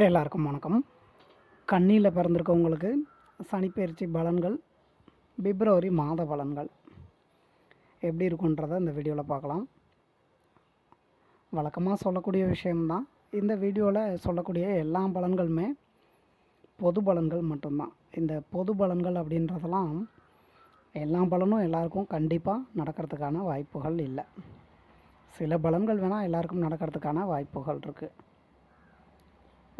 எல்லாருக்கும் வணக்கம். கன்னியில் பிறந்திருக்கவங்களுக்கு சனிப்பெயர்ச்சி பலன்கள், பிப்ரவரி மாத பலன்கள் எப்படி இருக்குன்றதை இந்த வீடியோவில் பார்க்கலாம். வழக்கமாக சொல்லக்கூடிய விஷயம்தான். இந்த வீடியோவில் சொல்லக்கூடிய எல்லா பலன்களுமே பொது பலன்கள் மட்டும்தான். இந்த பொது பலன்கள் அப்படின்றதெல்லாம் எல்லா பலனும் எல்லாருக்கும் கண்டிப்பாக நடக்கிறதுக்கான வாய்ப்புகள் இல்லை. சில பலன்கள் வேணால் எல்லாருக்கும் நடக்கிறதுக்கான வாய்ப்புகள் இருக்குது.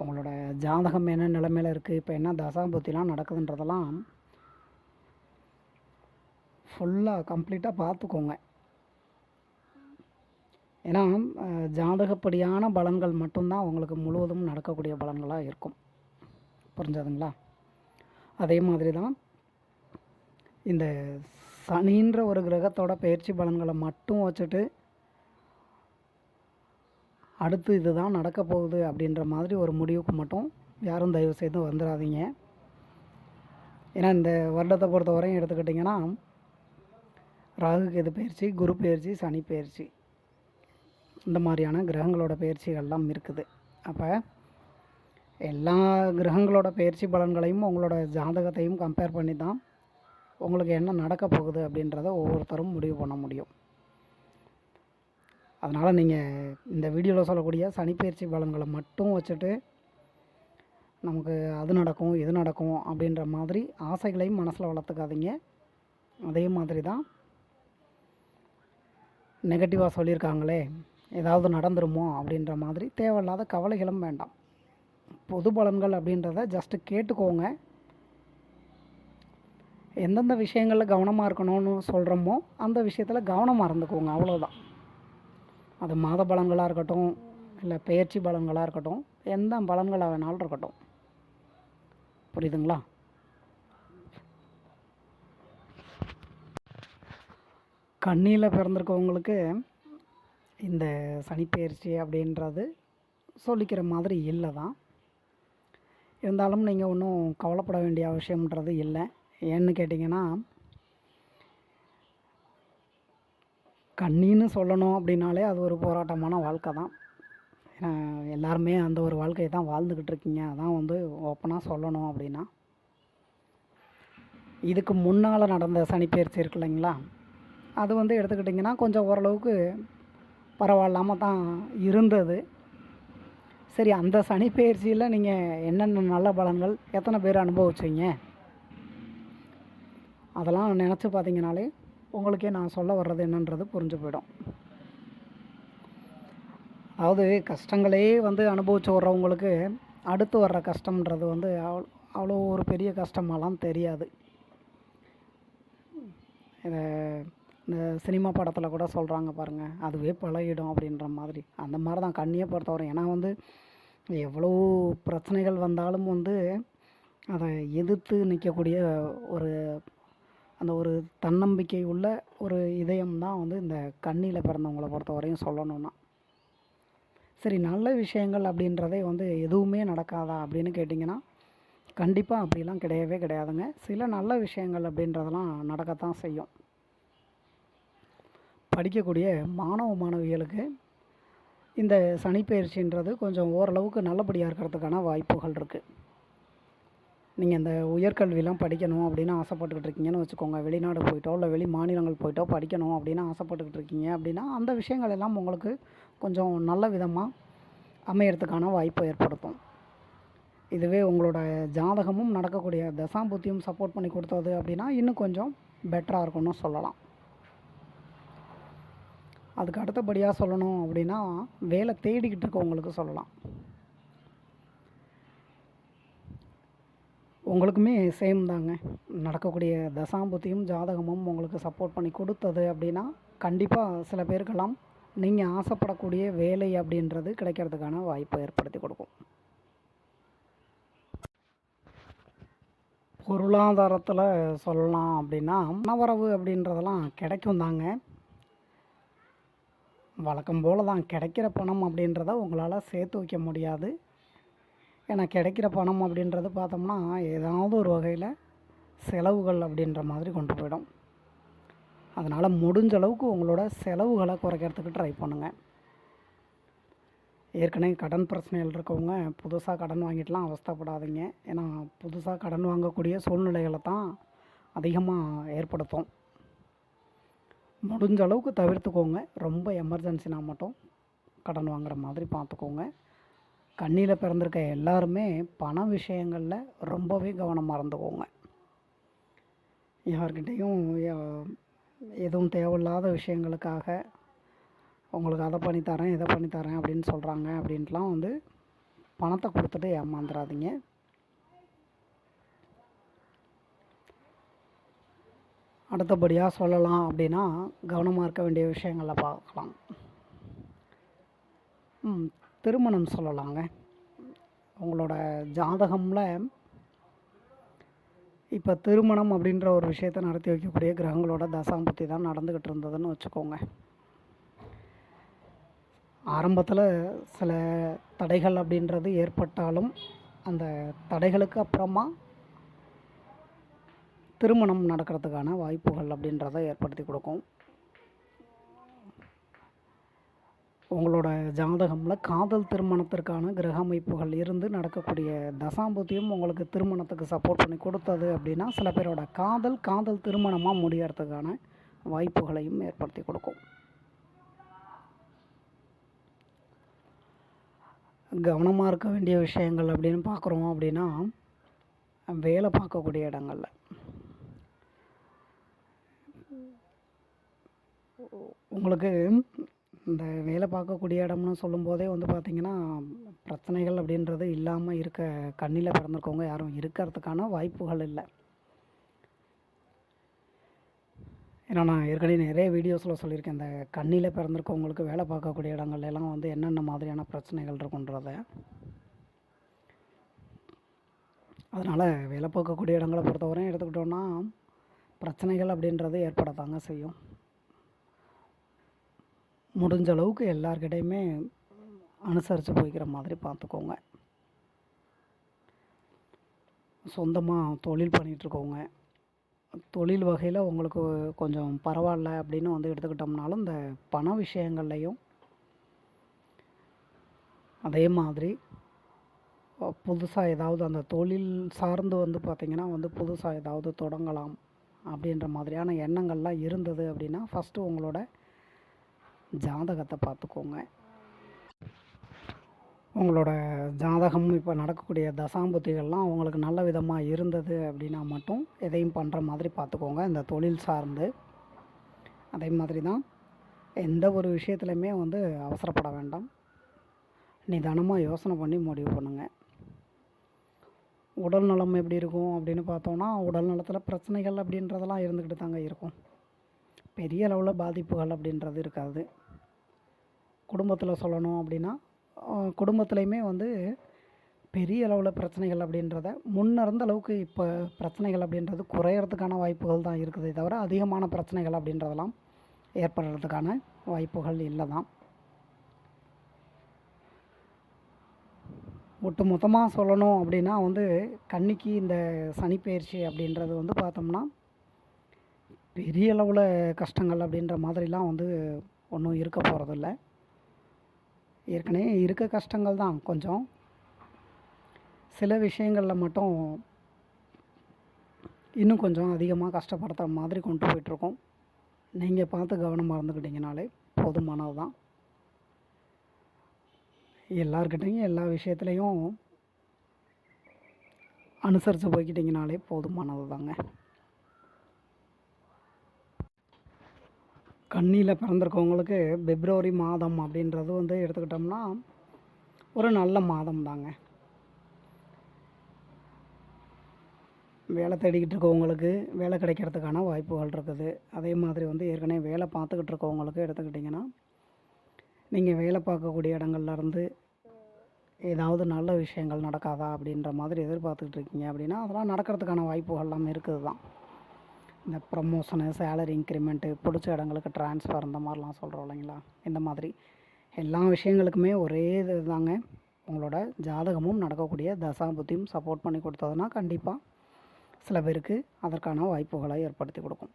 உங்களோட ஜாதகம் என்ன நிலைமையில் இருக்குது, இப்போ என்ன தசாபுத்திலாம் நடக்குதுன்றதெல்லாம் ஃபுல்லாக கம்ப்ளீட்டாக பார்த்துக்கோங்க. ஏன்னா ஜாதகப்படியான பலன்கள் மட்டும்தான் உங்களுக்கு முழுவதும் நடக்கக்கூடிய பலன்களாக இருக்கும். புரிஞ்சதுங்களா? அதே மாதிரி தான் இந்த சனின்ற ஒரு கிரகத்தோட பயிற்சி பலன்களை மட்டும் வச்சுட்டு அடுத்து இதுதான் நடக்க போகுது அப்படின்ற மாதிரி ஒரு முடிவுக்கு மட்டும் யாரும் தயவு செய்து வந்துடாதீங்க. ஏன்னா இந்த வருடத்தை பொறுத்த வரையும் எடுத்துக்கிட்டிங்கன்னா ராகு கேது பயிற்சி, குரு பயிற்சி, சனி பயிற்சி, இந்த மாதிரியான கிரகங்களோட பயிற்சிகள்லாம் இருக்குது. அப்போ எல்லா கிரகங்களோட பயிற்சி பலன்களையும் உங்களோட ஜாதகத்தையும் கம்பேர் பண்ணி தான் உங்களுக்கு என்ன நடக்க போகுது அப்படின்றத ஒவ்வொருத்தரும் முடிவு பண்ண முடியும். அதனால் நீங்கள் இந்த வீடியோவில் சொல்லக்கூடிய சனிப்பெயர்ச்சி பலன்களை மட்டும் வச்சுட்டு நமக்கு அது நடக்கும் இது நடக்கும் அப்படின்ற மாதிரி ஆசைகளையும் மனசில் வளர்த்துக்காதீங்க. அதே மாதிரி தான் நெகட்டிவாக சொல்லியிருக்காங்களே ஏதாவது நடந்துருமோ அப்படின்ற மாதிரி தேவையில்லாத கவலைகளும் வேண்டாம். பொது பலன்கள் அப்படின்றத ஜஸ்ட்டு கேட்டுக்கோங்க. எந்தெந்த விஷயங்களில் கவனமாக இருக்கணும்னு சொல்கிறோமோ அந்த விஷயத்தில் கவனமாக இருந்துக்கோங்க, அவ்வளோதான். அது மாத பலன்களாக இருக்கட்டும், இல்லை பெயர்ச்சி பலன்களாக இருக்கட்டும், எந்த பலன்களாக வேணாலும் இருக்கட்டும். புரியுதுங்களா? கன்னியில் பிறந்திருக்கவங்களுக்கு இந்த சனிப்பெயர்ச்சி அப்படின்றது சொல்லிக்கிற மாதிரி இல்லை தான். இருந்தாலும் நீங்கள் ஒன்றும் கவலைப்பட வேண்டிய அவசியம்ன்றது இல்லை. ஏன்னு கேட்டிங்கன்னா, கன்னின்னு சொல்லணும் அப்படின்னாலே அது ஒரு போராட்டமான வாழ்க்கை தான். ஏன்னா எல்லாருமே அந்த ஒரு வாழ்க்கையை தான் வாழ்ந்துக்கிட்டு இருக்கீங்க. அதான் ஓப்பனாக சொல்லணும் அப்படின்னா, இதுக்கு முன்னால் நடந்த சனிப்பெயர்ச்சி இருக்கு இல்லைங்களா, அது எடுத்துக்கிட்டிங்கன்னா கொஞ்சம் ஓரளவுக்கு பரவாயில்லாமல் தான் இருந்தது. சரி, அந்த சனிப்பெயர்ச்சியில் நீங்கள் என்னென்ன நல்ல பலன்கள் எத்தனை பேர் அனுபவிச்சிங்க அதெல்லாம் நினச்சி பார்த்தீங்கனாலே உங்களுக்கே நான் சொல்ல வர்றது என்னன்றது புரிஞ்சு போயிடும். அதாவது கஷ்டங்களே அனுபவிச்சு வர்றவங்களுக்கு அடுத்து வர்ற கஷ்டம்ன்றது அவ்வளோ ஒரு பெரிய கஷ்டமாலாம் தெரியாது. இதை இந்த சினிமா படத்தில் கூட சொல்கிறாங்க பாருங்கள், அதுவே பழகிடும் அப்படின்ற மாதிரி. அந்த மாதிரி தான் கண்ணியை பொறுத்தவரை. ஏன்னா எவ்வளோ பிரச்சனைகள் வந்தாலும் அதை எதிர்த்து நிற்கக்கூடிய அந்த ஒரு தன்னம்பிக்கை உள்ள ஒரு இதயம் தான் இந்த கன்னியில் பிறந்தவங்களை பொறுத்த வரையும் சொல்லணுன்னா. சரி, நல்ல விஷயங்கள் அப்படின்றதே எதுவுமே நடக்காதா அப்படின்னு கேட்டிங்கன்னா கண்டிப்பாக அப்படிலாம் கிடையவே கிடையாதுங்க. சில நல்ல விஷயங்கள் அப்படின்றதெல்லாம் நடக்கத்தான் செய்யும். படிக்கக்கூடிய மாணவ மாணவிகளுக்கு இந்த சனிப்பெயர்ச்சின்றது கொஞ்சம் ஓரளவுக்கு நல்லபடியாக இருக்கிறதுக்கான வாய்ப்புகள் இருக்குது. நீங்கள் இந்த உயர்கல்விலாம் படிக்கணும் அப்படின்னு ஆசைப்பட்டுக்கிட்டு இருக்கீங்கன்னு வச்சுக்கோங்க. வெளிநாடு போயிட்டோ இல்லை வெளி மாநிலங்கள் போயிட்டோ படிக்கணும் அப்படின்னு ஆசைப்பட்டுக்கிட்டு இருக்கீங்க அப்படின்னா அந்த விஷயங்கள் எல்லாம் உங்களுக்கு கொஞ்சம் நல்ல விதமாக அமையறதுக்கான வாய்ப்பை ஏற்படுத்தும். இதுவே உங்களோட ஜாதகமும் நடக்கக்கூடிய தசாபுத்தியும் சப்போர்ட் பண்ணி கொடுத்தது அப்படின்னா இன்னும் கொஞ்சம் பெட்டராக இருக்கும்னு சொல்லலாம். அதுக்கு அடுத்தபடியாக சொல்லணும் அப்படின்னா வேலை தேடிக்கிட்டு இருக்கவங்களுக்கு சொல்லலாம். உங்களுக்குமே சேம் தாங்க. நடக்கக்கூடிய தசாபுத்தியும் ஜாதகமும் உங்களுக்கு சப்போர்ட் பண்ணி கொடுத்தது அப்படின்னா கண்டிப்பாக சில பேருக்கெல்லாம் நீங்கள் ஆசைப்படக்கூடிய வேலை அப்படின்றது கிடைக்கிறதுக்கான வாய்ப்பை ஏற்படுத்தி கொடுக்கும். பொருளாதாரத்தில் சொல்லலாம் அப்படின்னா பணவரவு அப்படின்றதெல்லாம் கிடைக்கும் தாங்க. வழக்கம் போல் தான். கிடைக்கிற பணம் அப்படின்றத உங்களால் சேர்த்து வைக்க முடியாது. ஏன்னா கிடைக்கிற பணம் அப்படின்றது பார்த்தோம்னா ஏதாவது ஒரு வகையில் செலவுகள் அப்படின்ற மாதிரி கொண்டு போயிடும். அதனால் முடிஞ்ச அளவுக்கு உங்களோட செலவுகளை குறைக்கிறதுக்கு ட்ரை பண்ணுங்கள். ஏற்கனவே கடன் பிரச்சனைகள் இருக்கவங்க புதுசாக கடன் வாங்கிட்டுலாம் அவஸ்தைப்படாதீங்க. ஏன்னா புதுசாக கடன் வாங்கக்கூடிய சூழ்நிலைகளை தான் அதிகமாக ஏற்படுத்தும். முடிஞ்ச அளவுக்கு தவிர்த்துக்கோங்க. ரொம்ப எமர்ஜென்சினா மட்டும் கடன் வாங்குற மாதிரி பார்த்துக்கோங்க. கன்னியில் பிறந்திருக்க எல்லாருமே பண விஷயங்களில் ரொம்பவே கவனமாக இருந்துக்கோங்க. யார்கிட்டேயும் எதுவும் தேவையில்லாத விஷயங்களுக்காக உங்களுக்கு அதை பண்ணித்தரேன் இதை பண்ணித்தரேன் அப்படின்னு சொல்கிறாங்க அப்படின்ட்டுலாம் வந்து பணத்தை கொடுத்துட்டு ஏமாந்துடாதீங்க. அடுத்தபடியாக சொல்லலாம் அப்படின்னா கவனமாக இருக்க வேண்டிய விஷயங்களை பார்க்கலாம். திருமணம் சொல்லலாங்க. உங்களோட ஜாதகமில் இப்போ திருமணம் அப்படின்ற ஒரு விஷயத்தை நடத்தி வைக்கக்கூடிய கிரகங்களோட தசாம்புத்தி தான் நடந்துக்கிட்டு இருந்ததுன்னு வச்சுக்கோங்க. ஆரம்பத்தில் சில தடைகள் அப்படின்றது ஏற்பட்டாலும் அந்த தடைகளுக்கு அப்புறமா திருமணம் நடக்கிறதுக்கான வாய்ப்புகள் அப்படின்றத ஏற்படுத்தி கொடுக்கும். உங்களோட ஜாதகமில் காதல் திருமணத்திற்கான கிரக அமைப்புகள் இருந்து நடக்கக்கூடிய தசாம்புத்தியும் உங்களுக்கு திருமணத்துக்கு சப்போர்ட் பண்ணி கொடுத்தது அப்படின்னா சில பேரோட காதல் திருமணமாக முடியறதுக்கான வாய்ப்புகளையும் ஏற்படுத்தி கொடுக்கும். கவனமாக இருக்க வேண்டிய விஷயங்கள் அப்படின்னு பார்க்குறோம் அப்படின்னா வேலை பார்க்கக்கூடிய இடங்களில் உங்களுக்கு இந்த வேலை பார்க்கக்கூடிய இடம்னு சொல்லும்போதே வந்து பார்த்திங்கன்னா பிரச்சனைகள் அப்படின்றது இல்லாமல் இருக்க கண்ணில் பிறந்திருக்கவங்க யாரும் இருக்கிறதுக்கான வாய்ப்புகள் இல்லை. ஏன்னா நான் ஏற்கனவே நிறைய வீடியோஸில் சொல்லியிருக்கேன், இந்த கண்ணில் பிறந்திருக்கவங்களுக்கு வேலை பார்க்கக்கூடிய இடங்கள்லாம் வந்து என்னென்ன மாதிரியான பிரச்சனைகள் இருக்குன்றத. அதனால் வேலை பார்க்கக்கூடிய இடங்களை பொறுத்தவரையும் எடுத்துக்கிட்டோன்னா பிரச்சனைகள் அப்படின்றது ஏற்படத்தாங்க செய்யும். முடிஞ்ச அளவுக்கு எல்லார்கிட்டையுமே அனுசரித்து போய்க்கிற மாதிரி பார்த்துக்கோங்க. சொந்தமாக தொழில் பண்ணிகிட்ருக்கோங்க, தொழில் வகையில் உங்களுக்கு கொஞ்சம் பரவாயில்ல அப்படின்னு வந்து எடுத்துக்கிட்டோம்னாலும் இந்த பண விஷயங்கள்லையும் அதே மாதிரி புதுசாக ஏதாவது அந்த தொழில் சார்ந்து வந்து பார்த்திங்கன்னா வந்து புதுசாக ஏதாவது தொடங்கலாம் அப்படின்ற மாதிரியான எண்ணங்கள்லாம் இருந்தது அப்படின்னா ஃபஸ்ட்டு உங்களோட ஜாதகத்தை பார்த்துக்கோங்க. உங்களோட ஜாதகம் இப்போ நடக்கக்கூடிய தசாம்புத்திகள்லாம் அவங்களுக்கு நல்ல விதமாக இருந்தது அப்படின்னா மட்டும் எதையும் பண்ணுற மாதிரி பார்த்துக்கோங்க இந்த தொழில் சார்ந்து. அதே மாதிரி தான் எந்த ஒரு விஷயத்துலையுமே வந்து அவசரப்பட வேண்டாம், நிதானமாக யோசனை பண்ணி முடிவு பண்ணுங்கள். உடல் நலம் எப்படி இருக்கும் அப்படின்னு பார்த்தோன்னா உடல் நலத்தில் பிரச்சனைகள் அப்படின்றதெல்லாம் இருந்துக்கிட்டு தாங்க இருக்கும். பெரிய அளவில் பாதிப்புகள் அப்படின்றது இருக்காது. குடும்பத்தில் சொல்லணும் அப்படின்னா குடும்பத்துலேயுமே வந்து பெரிய அளவில் பிரச்சனைகள் அப்படின்றத முன்னிருந்த அளவுக்கு இப்போ பிரச்சனைகள் அப்படின்றது குறையிறதுக்கான வாய்ப்புகள் தான் இருக்குதே தவிர அதிகமான பிரச்சனைகள் அப்படின்றதெல்லாம் ஏற்படுறதுக்கான வாய்ப்புகள் இல்லை தான். ஒட்டு மொத்தமாக சொல்லணும் அப்படின்னா வந்து கன்னிக்கு இந்த சனிப்பெயர்ச்சி அப்படின்றது வந்து பார்த்தோம்னா பெரிய அளவில் கஷ்டங்கள் அப்படின்ற மாதிரிலாம் வந்து ஒன்றும் இருக்க போகிறதில்ல. ஏற்கனவே இருக்க கஷ்டங்கள் தான், கொஞ்சம் சில விஷயங்களில் மட்டும் இன்னும் கொஞ்சம் அதிகமாக கஷ்டப்படுத்துகிற மாதிரி கொண்டு போயிட்டுருக்கோம். நீங்கள் பார்த்து கவனமாக இருந்துக்கிட்டிங்கனாலே போதுமானது தான். எல்லார்கிட்டையும் எல்லா விஷயத்துலையும் அனுசரித்து போய்க்கிட்டிங்கனாலே போதுமானது தாங்க. கன்னியில் பிறந்திருக்கவங்களுக்கு பிப்ரவரி மாதம் அப்படின்றது வந்து எடுத்துக்கிட்டோம்னா ஒரு நல்ல மாதம் தாங்க. வேலை தேடிக்கிட்டு இருக்கவங்களுக்கு வேலை கிடைக்கிறதுக்கான வாய்ப்புகள் இருக்குது. அதே மாதிரி வந்து ஏற்கனவே வேலை பார்த்துக்கிட்டு இருக்கவங்களுக்கு எடுத்துக்கிட்டிங்கன்னா நீங்கள் வேலை பார்க்கக்கூடிய இடங்கள்லேருந்து ஏதாவது நல்ல விஷயங்கள் நடக்காதா அப்படின்ற மாதிரி எதிர்பார்த்துக்கிட்டு இருக்கீங்க அப்படின்னா அதெல்லாம் நடக்கிறதுக்கான வாய்ப்புகள்லாம் இருக்குது தான். இந்த ப்ரமோஷனு, சேலரி இன்க்ரிமெண்ட்டு, பிடிச்ச இடங்களுக்கு ட்ரான்ஸ்ஃபர் இந்த மாதிரிலாம் சொல்கிறோம் இல்லைங்களா, இந்த மாதிரி எல்லா விஷயங்களுக்குமே ஒரே இது தாங்க. உங்களோட ஜாதகமும் நடக்கக்கூடிய தசாபுத்தியும் சப்போர்ட் பண்ணி கொடுத்ததுன்னா கண்டிப்பாக சில பேருக்கு அதற்கான வாய்ப்புகளை ஏற்படுத்தி கொடுக்கும்.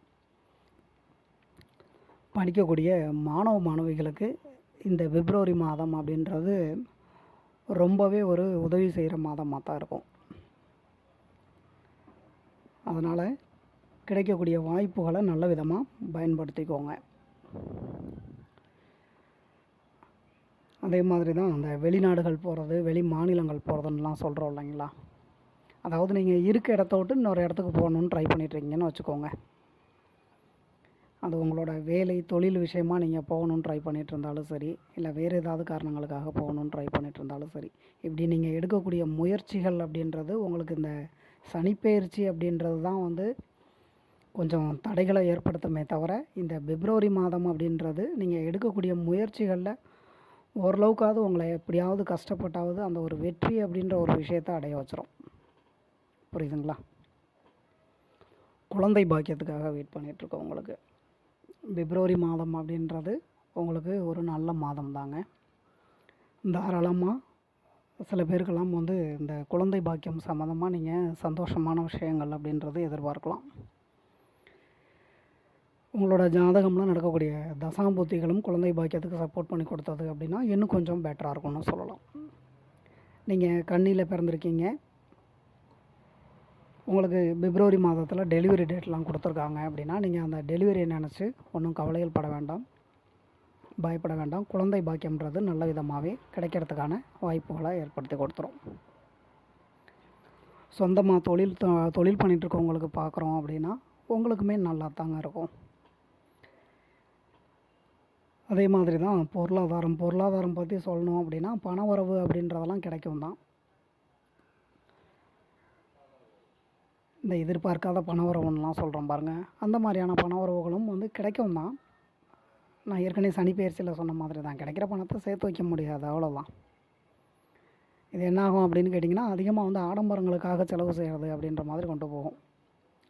படிக்கக்கூடிய மாணவ மாணவிகளுக்கு இந்த பிப்ரவரி மாதம் அப்படின்றது ரொம்பவே ஒரு உதவி செய்கிற மாதமாக தான் இருக்கும். அதனால் கிடைக்கக்கூடிய வாய்ப்புகளை நல்ல விதமாக பயன்படுத்திக்கோங்க. அதே மாதிரி தான் அந்த வெளிநாடுகள் போகிறது, வெளி மாநிலங்கள் போகிறதுன்னெலாம் சொல்கிறோம் இல்லைங்களா? அதாவது நீங்கள் இருக்க இடத்த விட்டு இன்னொரு இடத்துக்கு போகணுன்னு ட்ரை பண்ணிட்டுருக்கீங்கன்னு வச்சுக்கோங்க. அது உங்களோட வேலை தொழில் விஷயமா நீங்கள் போகணுன்னு ட்ரை பண்ணிகிட்டு இருந்தாலும் சரி, இல்லை வேறு ஏதாவது காரணங்களுக்காக போகணுன்னு ட்ரை பண்ணிகிட்டு இருந்தாலும் சரி, இப்படி நீங்கள் எடுக்கக்கூடிய முயற்சிகள் அப்படின்றது உங்களுக்கு இந்த சனிப்பெயர்ச்சி அப்படின்றது தான் வந்து கொஞ்சம் தடைகளை ஏற்படுத்துமே தவிர, இந்த பிப்ரவரி மாதம் அப்படின்றது நீங்கள் எடுக்கக்கூடிய முயற்சிகளில் ஓரளவுக்காவது உங்களை எப்படியாவது கஷ்டப்பட்டாவது அந்த ஒரு வெற்றி அப்படின்ற ஒரு விஷயத்தை அடைய வச்சிரும். புரியுதுங்களா? குழந்தை பாக்கியத்துக்காக வெயிட் பண்ணிகிட்ருக்கோம். உங்களுக்கு பிப்ரவரி மாதம் அப்படின்றது உங்களுக்கு ஒரு நல்ல மாதம் தாங்க. தாராளமாக சில பேருக்கெல்லாம் வந்து இந்த குழந்தை பாக்கியம் சம்மந்தமாக நீங்கள் சந்தோஷமான விஷயங்கள் அப்படின்றது எதிர்பார்க்கலாம். உங்களோட ஜாதகம்லாம் நடக்கக்கூடிய தசாம்புத்திகளும் குழந்தை பாக்கியத்துக்கு சப்போர்ட் பண்ணி கொடுத்தது அப்படின்னா இன்னும் கொஞ்சம் பெட்டராக இருக்கும்னு சொல்லலாம். நீங்கள் கன்னியில் பிறந்திருக்கீங்க, உங்களுக்கு பிப்ரவரி மாதத்தில் டெலிவரி டேட்லாம் கொடுத்துருக்காங்க அப்படின்னா நீங்கள் அந்த டெலிவரியை நினச்சி ஒன்றும் கவலைகள் பட வேண்டாம், பயப்பட வேண்டாம். குழந்தை பாக்கியம்ன்றது நல்ல விதமாகவே கிடைக்கிறதுக்கான வாய்ப்புகளை ஏற்படுத்தி கொடுத்துரும். சொந்தமாக தொழில் பண்ணிகிட்ருக்கவங்களுக்கு பார்க்குறோம் அப்படின்னா உங்களுக்குமே நல்லா தாங்க இருக்கும். அதே மாதிரி தான் பொருளாதாரம் பற்றி சொல்லணும் அப்படின்னா பண வரவு அப்படின்றதெல்லாம் கிடைக்கும் தான். இந்த எதிர்பார்க்காத பண வரவுன்னெலாம் சொல்கிறோம் பாருங்கள், அந்த மாதிரியான பண வரவுகளும் வந்து கிடைக்கும் தான். நான் ஏற்கனவே சனி பெயர்ச்சியில் சொன்ன மாதிரி தான், கிடைக்கிற பணத்தை சேர்த்து வைக்க முடியாது, அவ்வளோதான். இது என்னாகும் அப்படின்னு கேட்டிங்கன்னா, அதிகமாக வந்து ஆடம்பரங்களுக்காக செலவு செய்கிறது அப்படின்ற மாதிரி கொண்டு போகும்.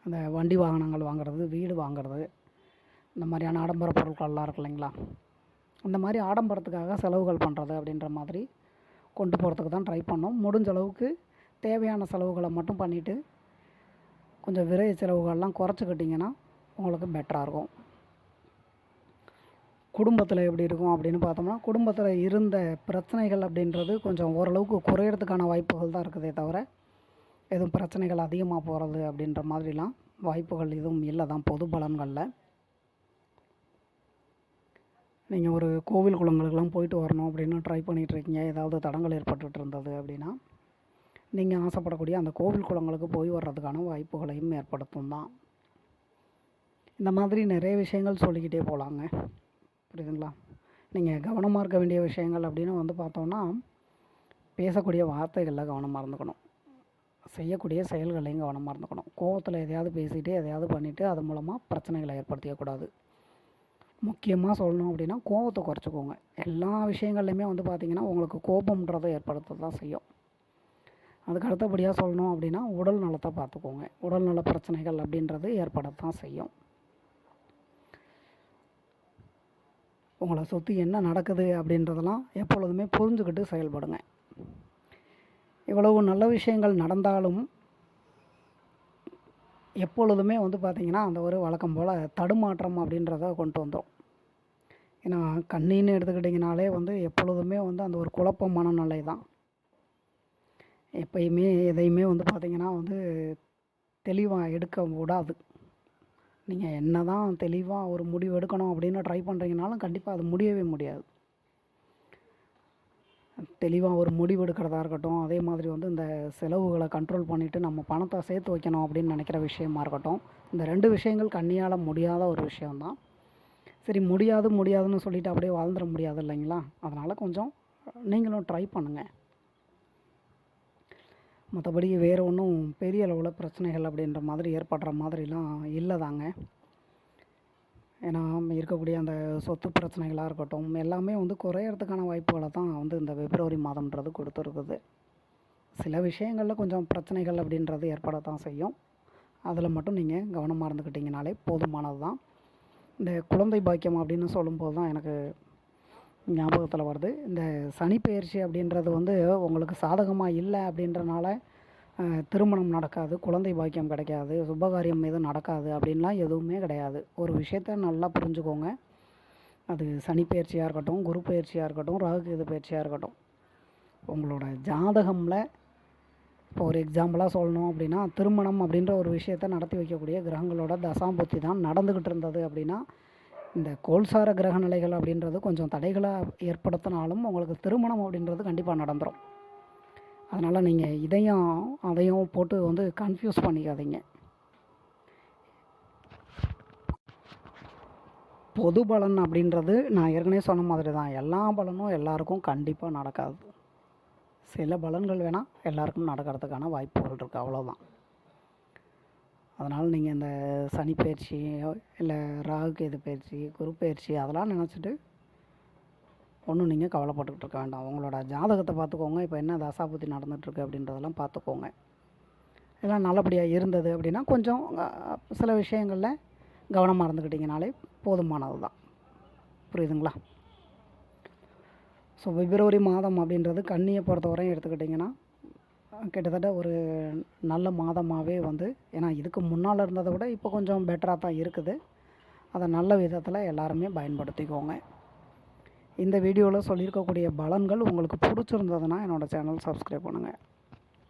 அந்த வண்டி வாகனங்கள் வாங்குறது, வீடு வாங்குறது, இந்த மாதிரியான ஆடம்பர பொருட்கள்லாம் இருக்கு இல்லைங்களா, இந்த மாதிரி ஆடம்பரத்துக்காக செலவுகள் பண்ணுறது அப்படின்ற மாதிரி கொண்டு போகிறதுக்கு தான் ட்ரை பண்ணோம். முடிஞ்ச அளவுக்கு தேவையான செலவுகளை மட்டும் பண்ணிவிட்டு கொஞ்சம் விரைய செலவுகள்லாம் குறைச்சிக்கிட்டிங்கன்னா உங்களுக்கு பெட்டராக இருக்கும். குடும்பத்தில் எப்படி இருக்கும் அப்படின்னு பார்த்தோம்னா, குடும்பத்தில் இருந்த பிரச்சனைகள் அப்படின்றது கொஞ்சம் ஓரளவுக்கு குறையிறதுக்கான வாய்ப்புகள் தான் இருக்குதே தவிர, எதுவும் பிரச்சனைகள் அதிகமாக போகிறது அப்படின்ற மாதிரிலாம் வாய்ப்புகள் எதுவும் இல்லை தான் பொது பலன்களில். நீங்கள் ஒரு கோவில் குளங்களுக்கெல்லாம் போயிட்டு வரணும் அப்படின்னு ட்ரை பண்ணிகிட்ருக்கீங்க, ஏதாவது தடங்கள் ஏற்பட்டுட்டு இருந்தது அப்படின்னா நீங்கள் ஆசைப்படக்கூடிய அந்த கோவில் குளங்களுக்கு போய் வர்றதுக்கான வாய்ப்புகளையும் ஏற்படுத்தும் தான். இந்த மாதிரி நிறைய விஷயங்கள் சொல்லிக்கிட்டே போகலாங்க. புரியுதுங்களா? நீங்கள் கவனமாக இருக்க வேண்டிய விஷயங்கள் அப்படின்னு வந்து பார்த்தோன்னா, பேசக்கூடிய வார்த்தைகளில் கவனமாக இருந்துக்கணும், செய்யக்கூடிய செயல்களையும் கவனமாக இருந்துக்கணும். கோவத்தில் எதையாவது பேசிகிட்டு எதையாவது பண்ணிவிட்டு அது மூலமாக பிரச்சனைகளை ஏற்படுத்திக்கக்கூடாது. முக்கியமாக சொல்லணும் அப்படின்னா கோபத்தை குறைச்சிக்கோங்க. எல்லா விஷயங்கள்லையுமே வந்து பார்த்திங்கன்னா உங்களுக்கு கோபம்ன்றதை ஏற்படுத்த தான் செய்யும். அதுக்கு அடுத்தபடியாக சொல்லணும் அப்படின்னா உடல் நலத்தை பார்த்துக்கோங்க. உடல் நல பிரச்சனைகள் அப்படின்றது ஏற்படத்தான் செய்யும். உங்களை சுற்றி என்ன நடக்குது அப்படின்றதெல்லாம் எப்பொழுதுமே புரிஞ்சுக்கிட்டு செயல்படுங்க. இவ்வளவு நல்ல விஷயங்கள் நடந்தாலும் எப்பொழுதுமே வந்து பார்த்திங்கன்னா அந்த ஒரு வழக்கம் போல் தடுமாற்றம் அப்படின்றத கொண்டு வந்தோம். ஏன்னா கண்ணின்னு எடுத்துக்கிட்டிங்கனாலே வந்து எப்பொழுதுமே வந்து அந்த ஒரு குழப்ப மனநிலை தான். எப்பயுமே எதையுமே வந்து பார்த்திங்கன்னா வந்து தெளிவாக எடுக்க விடாது. நீங்கள் என்ன தான் தெளிவாக ஒரு முடிவு எடுக்கணும் அப்படின்னு ட்ரை பண்ணுறீங்கனாலும் கண்டிப்பாக அது முடியவே முடியாது. தெளிவாக ஒரு முடிவு எடுக்கிறதா இருக்கட்டும், அதே மாதிரி வந்து இந்த செலவுகளை கண்ட்ரோல் பண்ணிவிட்டு நம்ம பணத்தை சேர்த்து வைக்கணும் அப்படின்னு நினைக்கிற விஷயமா இருக்கட்டும், இந்த 2 விஷயங்கள் கண்ணியால் முடியாத ஒரு விஷயந்தான். சரி, முடியாதுன்னு சொல்லிவிட்டு அப்படியே வாழ்ந்துட முடியாது இல்லைங்களா? அதனால் கொஞ்சம் நீங்களும் ட்ரை பண்ணுங்கள். மற்றபடி வேறு ஒன்றும் பெரிய அளவில் பிரச்சனைகள் அப்படின்ற மாதிரி ஏற்படுற மாதிரிலாம் இல்லை தாங்க. ஏன்னா இருக்கக்கூடிய அந்த சொத்து பிரச்சனைகளாக இருக்கட்டும் எல்லாமே வந்து குறையிறதுக்கான வாய்ப்புகளை தான் வந்து இந்த பிப்ரவரி மாதம்ன்றது கொடுத்துருக்குது. சில விஷயங்களில் கொஞ்சம் பிரச்சனைகள் அப்படின்றது ஏற்படத்தான் செய்யும். அதில் மட்டும் நீங்கள் கவனமாக இருந்துக்கிட்டிங்கனாலே போதுமானது தான். இந்த குழந்தை பாக்கியம் அப்படின்னு சொல்லும்போது தான் எனக்கு ஞாபகத்தில் வருது, இந்த சனி பெயர்ச்சி அப்படின்றது வந்து உங்களுக்கு சாதகமாக இல்லை அப்படின்றனால திருமணம் நடக்காது, குழந்தை பாக்கியம் கிடைக்காது, சுபகாரியம் எதுவும் நடக்காது அப்படின்லாம் எதுவுமே கிடையாது. ஒரு விஷயத்த நல்லா புரிஞ்சுக்கோங்க. அது சனி பயிற்சியாக இருக்கட்டும், குரு பயிற்சியாக இருக்கட்டும், ராகு கேது பயிற்சியாக இருக்கட்டும், உங்களோட ஜாதகமில் இப்போ ஒரு எக்ஸாம்பிளாக சொல்லணும் அப்படின்னா, திருமணம் அப்படின்ற ஒரு விஷயத்தை நடத்தி வைக்கக்கூடிய கிரகங்களோட தசாம்புத்தி தான் நடந்துக்கிட்டு இருந்தது அப்படின்னா, இந்த கோல்சார கிரக நிலைகள் அப்படின்றது கொஞ்சம் தடைகளை ஏற்படுத்தினாலும் உங்களுக்கு திருமணம் அப்படின்றது கண்டிப்பாக நடந்துடும். அதனால் நீங்கள் இதையும் அதையும் போட்டு வந்து கன்ஃபியூஸ் பண்ணிக்காதீங்க. பொது பலன் அப்படின்றது நான் ஏற்கனவே சொன்ன மாதிரி தான், எல்லா பலனும் எல்லாருக்கும் கண்டிப்பாக நடக்காது. சில பலன்கள் வேணால் எல்லாருக்கும் நடக்கிறதுக்கான வாய்ப்புகள் இருக்குது, அவ்வளோதான். அதனால் நீங்கள் இந்த சனி பயிற்சி இல்லை ராகு கேது பயிற்சி, குரு பயிற்சி அதெல்லாம் நினச்சிட்டு ஒன்றும் நீங்கள் கவலைப்பட்டுக்கிட்டு இருக்க வேண்டாம். உங்களோட ஜாதகத்தை பார்த்துக்கோங்க. இப்போ என்ன தசாபுத்தி நடந்துகிட்ருக்கு அப்படின்றதெல்லாம் பார்த்துக்கோங்க. எல்லாம் நல்லபடியாக இருந்தது அப்படின்னா கொஞ்சம் சில விஷயங்களில் கவனமாக இருந்துக்கிட்டிங்கனாலே போதுமானது தான். புரியுதுங்களா? ஸோ பிப்ரவரி மாதம் அப்படின்றது கன்னியை பொறுத்தவரையும் எடுத்துக்கிட்டிங்கன்னா கிட்டத்தட்ட ஒரு நல்ல மாதமாகவே வந்து, ஏன்னா இதுக்கு முன்னால் இருந்ததை விட இப்போ கொஞ்சம் பெட்டராக தான் இருக்குது. அதை நல்ல விதத்தில் எல்லாருமே பயன்படுத்திக்கோங்க. இந்த வீடியோவில் சொல்லியிருக்கக்கூடிய பலன்கள் உங்களுக்கு பிடிச்சிருந்ததுன்னா என்னோடய சேனல் சப்ஸ்கிரைப் பண்ணுங்கள்.